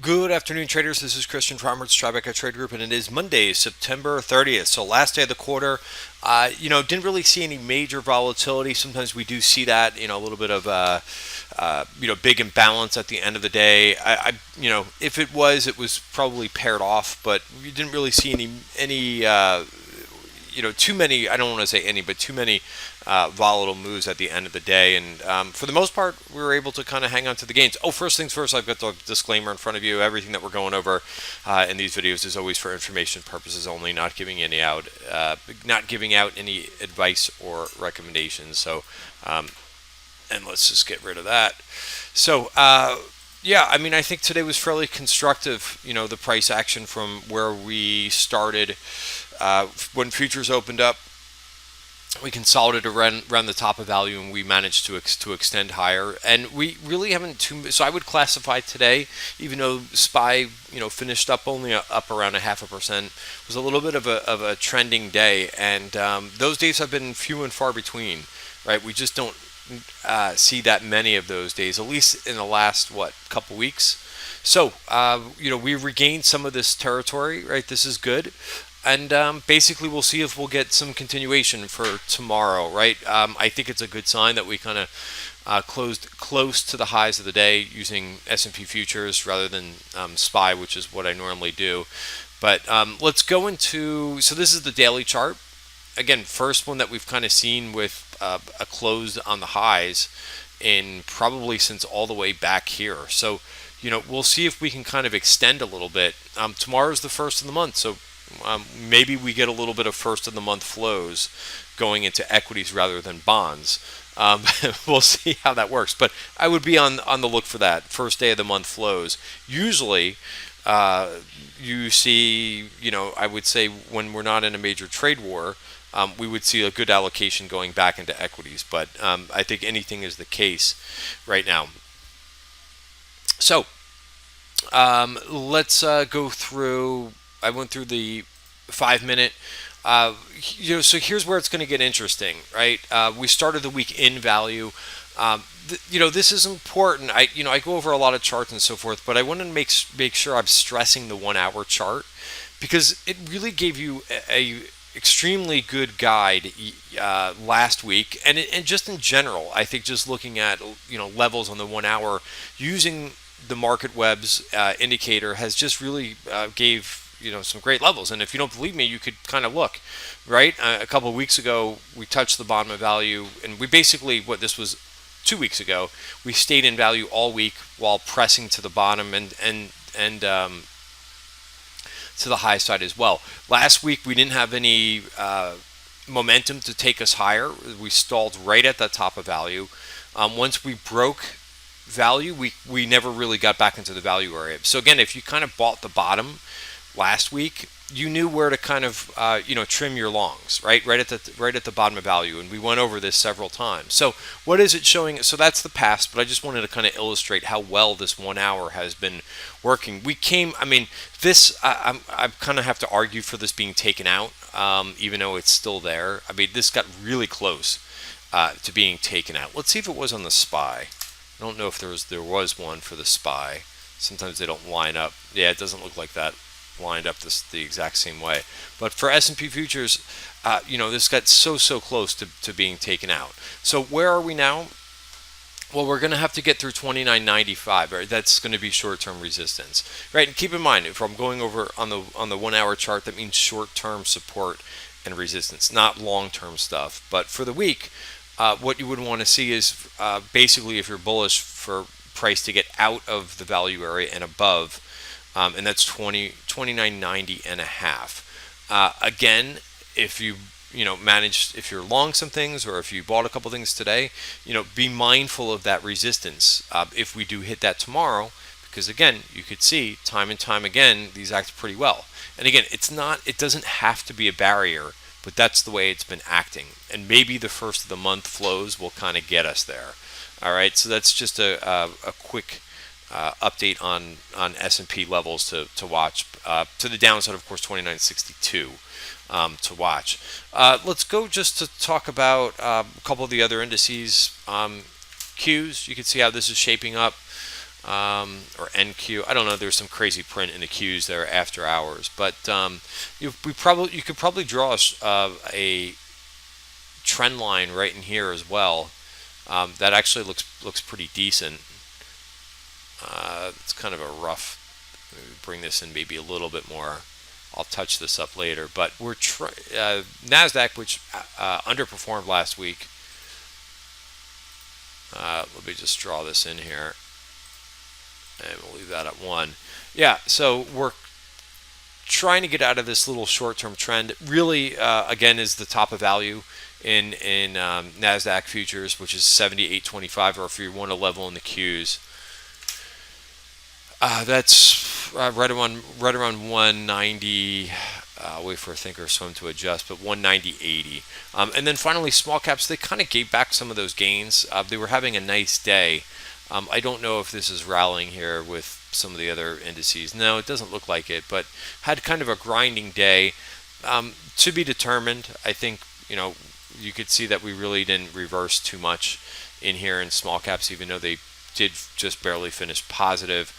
Good afternoon, traders. This is Christian from Tribeca Trade Group, and it is Monday, September 30th. So last day of the quarter, didn't really see any major volatility. Sometimes we do see that, a little bit of, big imbalance at the end of the day. If it was probably paired off, but we didn't really see too many, I don't want to say any, but too many volatile moves at the end of the day. And for the most part, we were able to kind of hang on to the gains. Oh, first things first, I've got the disclaimer in front of you. Everything that we're going over in these videos is always for information purposes only, not giving out any advice or recommendations. So, and let's just get rid of that. So, I think today was fairly constructive. The price action from where we started when futures opened up, we consolidated around the top of value, and we managed to extend higher. And we really haven't so I would classify today, even though SPY finished up only up around 0.5%, was a little bit of a trending day, and those days have been few and far between. Right, we just don't see that many of those days, at least in the last couple weeks. So we regained some of this territory. Right, this is good. And basically, we'll see if we'll get some continuation for tomorrow, right? I think it's a good sign that we kind of closed close to the highs of the day using S&P futures rather than SPY, which is what I normally do. But let's go into, so this is the daily chart. Again, first one that we've kind of seen with a close on the highs in probably since all the way back here. So, we'll see if we can kind of extend a little bit. Tomorrow's the first of the month, so maybe we get a little bit of first of the month flows going into equities rather than bonds. We'll see how that works, but I would be on the look for that first day of the month flows. Usually, you see, I would say when we're not in a major trade war, we would see a good allocation going back into equities, but I think anything is the case right now. So let's go through. I went through the 5-minute. So here's where it's going to get interesting, right? We started the week in value. This is important. I go over a lot of charts and so forth, but I want to make sure I'm stressing the 1-hour chart because it really gave you a extremely good guide last week, and just in general, I think just looking at levels on the 1 hour using the market webs indicator has just really gave some great levels. And if you don't believe me, you could kind of look, right? A couple of weeks ago, we touched the bottom of value, and we basically, this was 2 weeks ago, we stayed in value all week while pressing to the bottom and to the high side as well. Last week, we didn't have any momentum to take us higher. We stalled right at the top of value. Once we broke value, we never really got back into the value area. So again, if you kind of bought the bottom last week, you knew where to kind of trim your longs, right at the bottom of value, and we went over this several times. So what is it showing? So that's the past, but I just wanted to kind of illustrate how well this 1 hour has been working. I kind of have to argue for this being taken out, even though it's still there. This got really close to being taken out. Let's see if it was on the SPY. I don't know if there was one for the SPY. Sometimes they don't line up. Yeah, it doesn't look like that lined up the exact same way. But for S&P futures, this got so close to being taken out. So where are we now? Well, we're going to have to get through 29.95. Right? That's going to be short-term resistance, right? And keep in mind, if I'm going over on the 1 hour chart, that means short-term support and resistance, not long-term stuff. But for the week, what you would want to see is basically if you're bullish for price to get out of the value area and above. And that's 29.90 and a half. Again, if you if you're long some things or if you bought a couple things today, be mindful of that resistance if we do hit that tomorrow, because again, you could see time and time again these act pretty well. And again, it doesn't have to be a barrier, but that's the way it's been acting. And maybe the first of the month flows will kind of get us there. All right, so that's just a quick update on S&P levels to watch. To the downside, of course, 29.62 to watch. Let's go just to talk about a couple of the other indices. Qs, you can see how this is shaping up. or NQ. I don't know. There's some crazy print in the Qs there after hours, but you could probably draw a trend line right in here as well. That actually looks pretty decent. It's kind of a rough. Maybe bring this in maybe a little bit more. I'll touch this up later, but Nasdaq, which underperformed last week. Let me just draw this in here, and we'll leave that at 1. Yeah, so we're trying to get out of this little short-term trend. Really, again, is the top of value in Nasdaq futures, which is 78.25, or if you want a level in the Qs, that's right around 190. Wait for a thinker swim to adjust, but 190.80. And then finally, small caps, they kind of gave back some of those gains. They were having a nice day. I don't know if this is rallying here with some of the other indices. No, it doesn't look like it, but had kind of a grinding day. To be determined. I think, you could see that we really didn't reverse too much in here in small caps, even though they did just barely finish positive.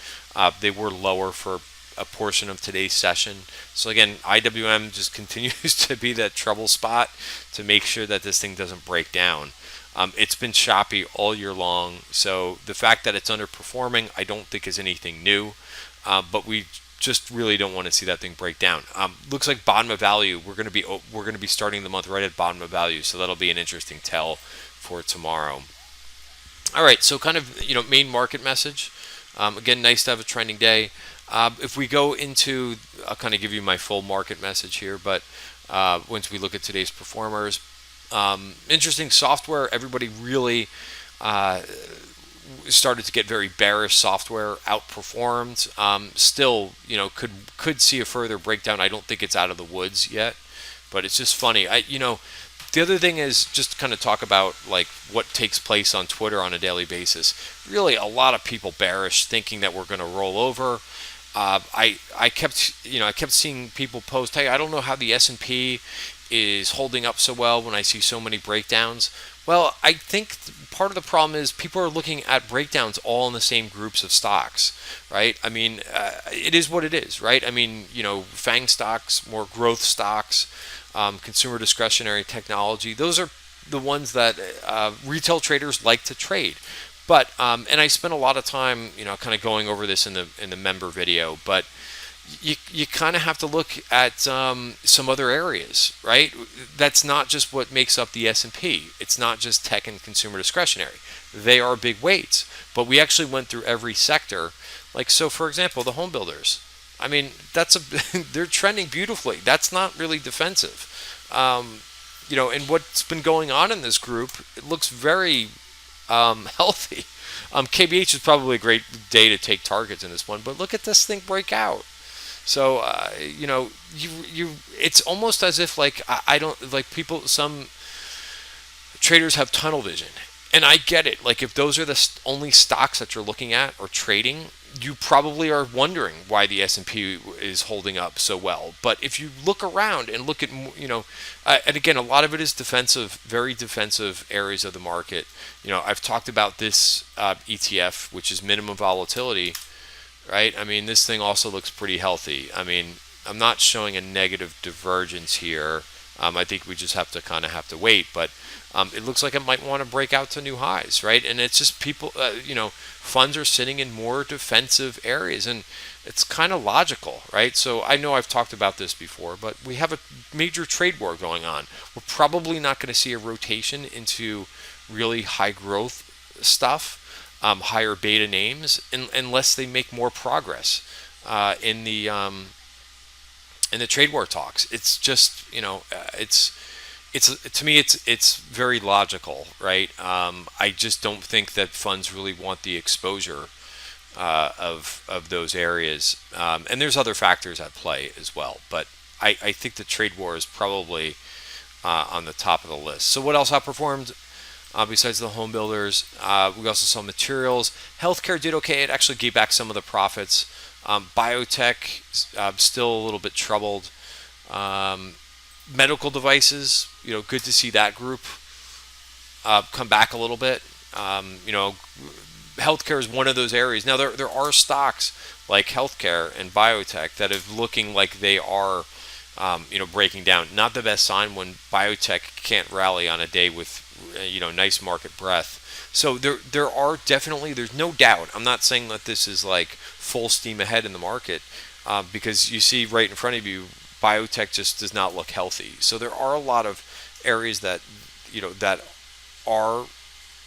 They were lower for a portion of today's session. So again, IWM just continues to be that trouble spot to make sure that this thing doesn't break down. It's been choppy all year long, so the fact that it's underperforming, I don't think is anything new. But we just really don't want to see that thing break down. Looks like bottom of value. We're going to be starting the month right at bottom of value, so that'll be an interesting tell for tomorrow. All right, so kind of main market message. Again, nice to have a trending day. If we go into, I'll kind of give you my full market message here, but once we look at today's performers, interesting software. Everybody really started to get very bearish. Software outperformed. Still, could see a further breakdown. I don't think it's out of the woods yet, but it's just funny. The other thing is just kind of talk about like what takes place on Twitter on a daily basis. Really, a lot of people bearish, thinking that we're going to roll over. I kept seeing people post, "Hey, I don't know how the S&P is holding up so well when I see so many breakdowns." Well, I think part of the problem is people are looking at breakdowns all in the same groups of stocks, right? I mean, it is what it is, right? I mean, FANG stocks, more growth stocks, consumer discretionary technology. Those are the ones that retail traders like to trade. But and I spent a lot of time, kind of going over this in the member video. But you kind of have to look at some other areas, right? That's not just what makes up the S&P. It's not just tech and consumer discretionary. They are big weights, but we actually went through every sector. Like, so for example, the home builders. I mean, they're trending beautifully. That's not really defensive. And what's been going on in this group, it looks very healthy. KBH is probably a great day to take targets in this one, but look at this thing break out. So it's almost as if like I don't like people. Some traders have tunnel vision, and I get it. Like if those are the only stocks that you're looking at or trading, you probably are wondering why the S&P is holding up so well. But if you look around and look at, and again, a lot of it is defensive, very defensive areas of the market. I've talked about this ETF, which is minimum volatility, right? I mean, this thing also looks pretty healthy. I mean, I'm not showing a negative divergence here. I think we just have to wait, but it looks like it might want to break out to new highs, right? And it's just people, funds are sitting in more defensive areas, and it's kind of logical, right? So I know I've talked about this before, but we have a major trade war going on. We're probably not going to see a rotation into really high growth stuff, higher beta names, unless they make more progress in the trade war talks. It's just, it's to me, it's very logical, right? I just don't think that funds really want the exposure of those areas, and there's other factors at play as well. But I think the trade war is probably on the top of the list. So what else outperformed? Besides the home builders, we also saw materials. Healthcare did okay. It actually gave back some of the profits. Biotech still a little bit troubled. Medical devices, good to see that group come back a little bit. healthcare is one of those areas. Now there are stocks like healthcare and biotech that are looking like they are, breaking down. Not the best sign when biotech can't rally on a day with, nice market breadth. So there are definitely, there's no doubt. I'm not saying that this is like full steam ahead in the market, because you see right in front of you, biotech just does not look healthy. So there are a lot of areas that, that are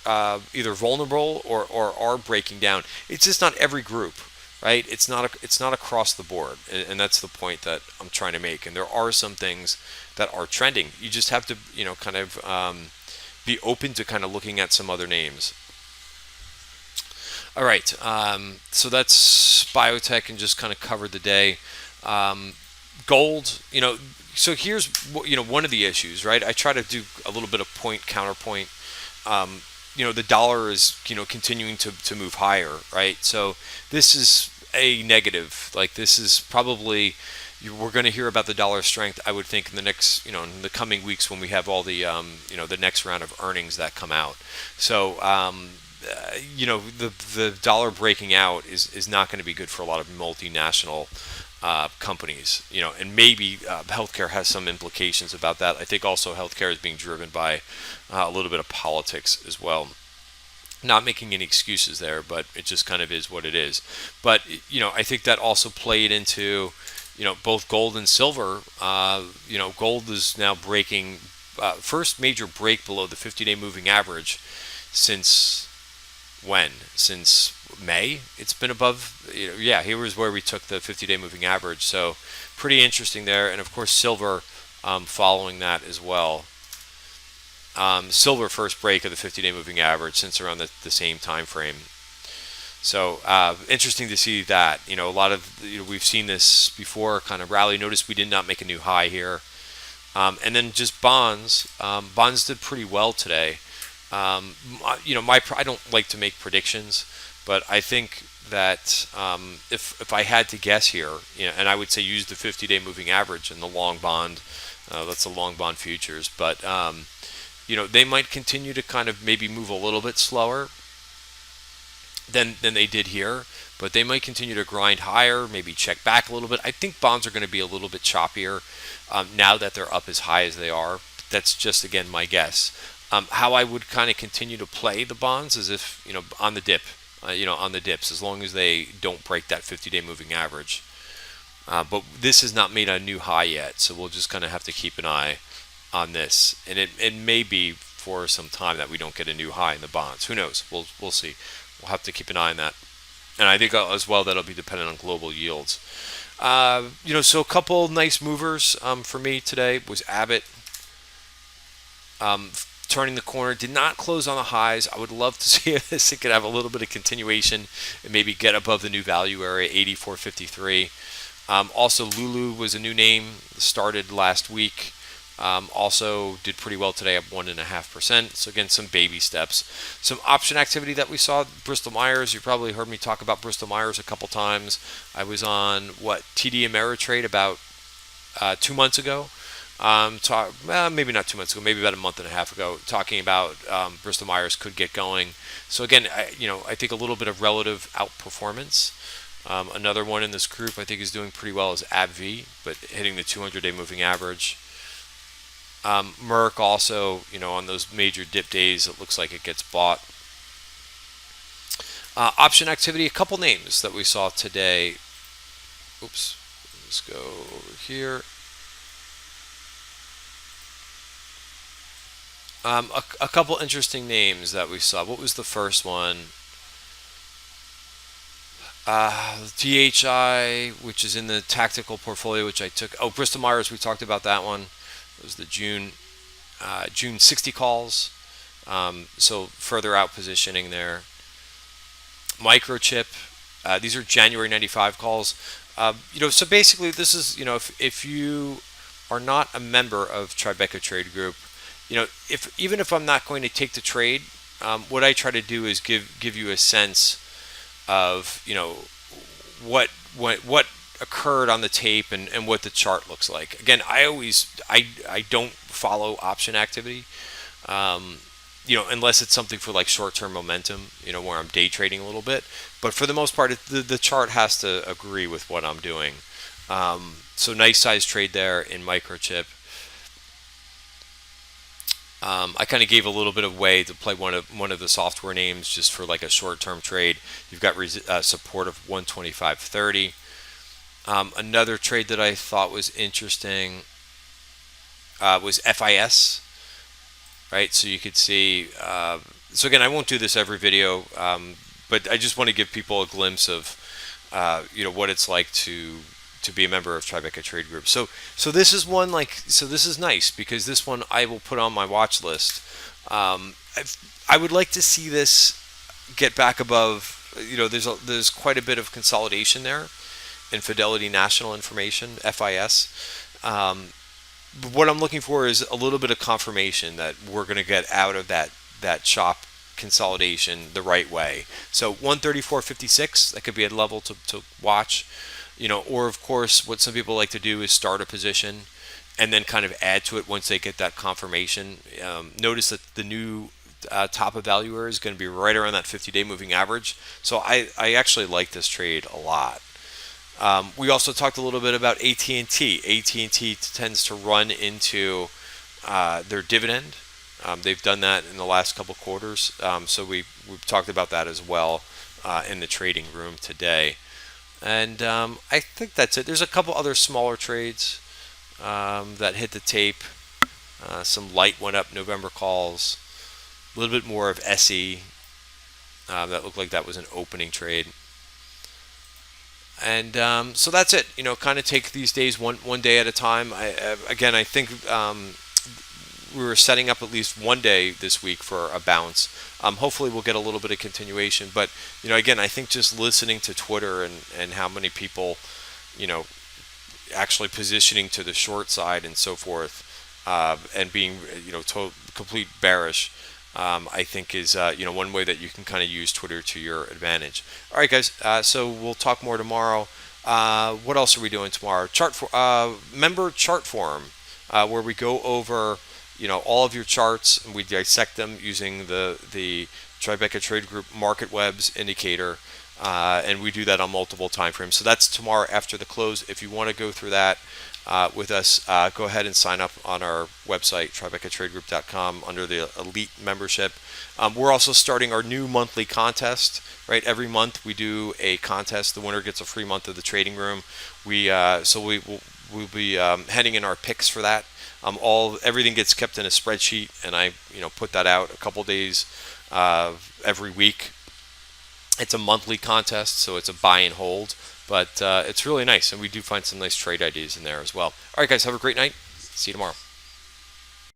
either vulnerable or are breaking down. It's just not every group, right? It's not across the board, and that's the point that I'm trying to make. And there are some things that are trending. You just have to, kind of be open to kind of looking at some other names. All right, so that's biotech and just kind of covered the day. Gold, so here's one of the issues, right? I try to do a little bit of point counterpoint. The dollar is continuing to move higher, right? So this is a negative. Like, this is probably, we're going to hear about the dollar strength, I would think, in the next, in the coming weeks when we have all the the next round of earnings that come out. So the dollar breaking out is not going to be good for a lot of multinational companies, and maybe healthcare has some implications about that. I think also healthcare is being driven by a little bit of politics as well. Not making any excuses there, but it just kind of is what it is. But I think that also played into both gold and silver. Gold is now breaking first major break below the 50-day moving average since when? Since May. It's been above. Here was where we took the 50-day moving average. So pretty interesting there. And of course silver following that as well. Silver first break of the 50-day moving average since around the same time frame. So interesting to see that. A lot of we've seen this before, kind of rally. Notice we did not make a new high here. And then just bonds. Bonds did pretty well today. I don't like to make predictions, but I think that if I had to guess here, and I would say use the 50-day moving average in the long bond. That's the long bond futures, but they might continue to kind of maybe move a little bit slower than they did here, but they might continue to grind higher, maybe check back a little bit. I think bonds are going to be a little bit choppier now that they're up as high as they are. That's just, again, my guess. How I would kind of continue to play the bonds is if, on the dip, on the dips, as long as they don't break that 50-day moving average. But this has not made a new high yet, so we'll just kind of have to keep an eye on this. And it may be for some time that we don't get a new high in the bonds. Who knows? We'll see. We'll have to keep an eye on that. And I think as well that'll be dependent on global yields. So a couple nice movers for me today was Abbott. Turning the corner, did not close on the highs. I would love to see if this could have a little bit of continuation and maybe get above the new value area, 84.53. Also, Lulu was a new name, started last week. Also did pretty well today, up 1.5%. So again, some baby steps. Some option activity that we saw. Bristol Myers, you probably heard me talk about Bristol Myers a couple times. I was on TD Ameritrade about 2 months ago. Maybe not 2 months ago, maybe about a month and a half ago, talking about Bristol Myers could get going. So again, I think a little bit of relative outperformance. Another one in this group I think is doing pretty well is AbbVie, but hitting the 200-day moving average. Merck also, on those major dip days, it looks like it gets bought. Option activity, a couple names that we saw today. Oops, let's go over here. A couple interesting names that we saw. What was the first one? DHI, which is in the tactical portfolio, which I took. Oh, Bristol Myers, we talked about that one. It was the June 60 calls. So further out positioning there. Microchip, these are January 95 calls. So basically this is, if you are not a member of Tribeca Trade Group, even if I'm not going to take the trade, what I try to do is give you a sense of what occurred on the tape and what the chart looks like. Again, I don't follow option activity. unless it's something for like short-term momentum, where I'm day trading a little bit. But for the most part, the chart has to agree with what I'm doing. So nice size trade there in microchip. I kind of gave a little bit of way to play one of the software names just for like a short-term trade. You've got support of 125.30. Another trade that I thought was interesting was FIS, right? So you could see. So again, I won't do this every video, but I just want to give people a glimpse of what it's like to be a member of Tribeca Trade Group. So this is one so this is nice because this one I will put on my watch list. I would like to see this get back above. There's quite a bit of consolidation there in Fidelity National Information (FIS). But what I'm looking for is a little bit of confirmation that we're going to get out of that chop consolidation the right way. So 134.56, that could be a level to watch. Or of course, what some people like to do is start a position and then kind of add to it once they get that confirmation. Notice that the new top evaluator is going to be right around that 50-day moving average. So I actually like this trade a lot. We also talked a little bit about AT&T. AT&T tends to run into their dividend. They've done that in the last couple quarters. So we've talked about that as well in the trading room today. And I think that's it. There's a couple other smaller trades that hit the tape. Some light went up November calls. A little bit more of SE. That looked like that was an opening trade. And so that's it. Kind of take these days one day at a time. I think we were setting up at least one day this week for a bounce. Hopefully we'll get a little bit of continuation. But again, I think just listening to Twitter and how many people, actually positioning to the short side and so forth, and being complete bearish. I think is one way that you can kind of use Twitter to your advantage. All right, guys. So we'll talk more tomorrow. What else are we doing tomorrow? Member chart forum, where we go over all of your charts and we dissect them using the Tribeca Trade Group Market Webs indicator, and we do that on multiple time frames. So that's tomorrow after the close. If you want to go through that with us, go ahead and sign up on our website, tribecatradegroup.com, under the Elite membership. We're also starting our new monthly contest. Right, every month we do a contest. The winner gets a free month of the trading room. We'll be heading in our picks for that. Everything gets kept in a spreadsheet, and I put that out a couple days every week. It's a monthly contest, so it's a buy and hold. But it's really nice, and we do find some nice trade ideas in there as well. All right, guys, have a great night. See you tomorrow.